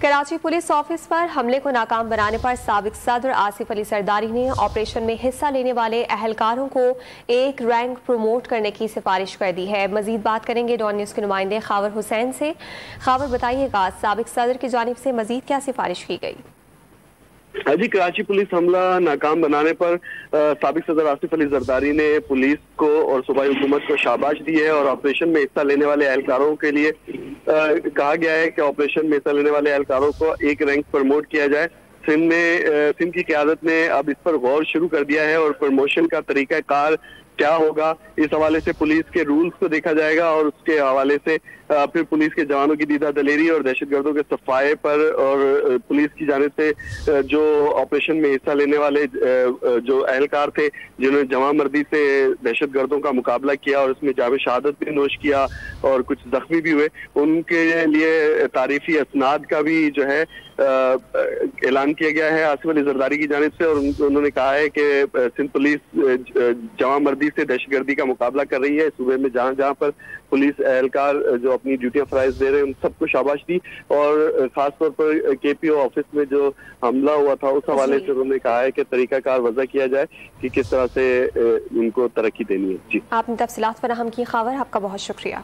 Karachi police office पर हमले को नाकाम बनाने पर साबिक सदर आसिफ अली जरदारी ने ऑपरेशन में हिस्सा लेने वाले अहलकारों को एक रैंक प्रमोट करने की सिफारिश कर दी है। मजीद बात करेंगे डॉन न्यूज़ के नुमाइंदे खावर हुसैन से। खावर, बताइएगा साबिक सदर की जानिब से मजीद क्या सिफारिश की गई? जी, कराची पुलिस हमला नाकाम बनाने पर साबिक सदर आसिफ अली जरदारी ने पुलिस को और सूबाई हुकूमत को शाबाश दी है और ऑपरेशन में हिस्सा लेने वाले एहलकारों के लिए कहा गया है कि ऑपरेशन में हिस्सा लेने वाले एहलकारों को एक रैंक प्रमोट किया जाए। सिंध की क़यादत ने अब इस पर गौर शुरू कर दिया है और प्रमोशन का तरीका कार क्या होगा, इस हवाले से पुलिस के रूल्स को देखा जाएगा और उसके हवाले से फिर पुलिस के जवानों की दीदा दलेरी और दहशतगर्दों के सफाए पर और पुलिस की जानिब से जो ऑपरेशन में हिस्सा लेने वाले जो अहलकार थे जिन्होंने जमा मर्दी से दहशतगर्दों का मुकाबला किया और उसमें जाम शहादत भी नोश किया और कुछ जख्मी भी हुए, उनके लिए तारीफी असनाद का भी जो है ऐलान किया गया है आसिफ अली जरदारी की जानिब से। और उन्होंने कहा है कि सिंध पुलिस जमा मर्दी से दहशतगर्दी का मुकाबला कर रही है। सूबे में जहाँ जहाँ पर पुलिस एहलकार जो अपनी ड्यूटियां फराइज दे रहे हैं उन सबको शाबाश दी और खासतौर पर KPO ऑफिस में जो हमला हुआ था उस हवाले से उन्होंने कहा है कि तरीकाकार वजह किया जाए कि किस तरह से उनको तरक्की देनी है। जी, आपने तफसीलात फराहम की खावर, आपका बहुत शुक्रिया।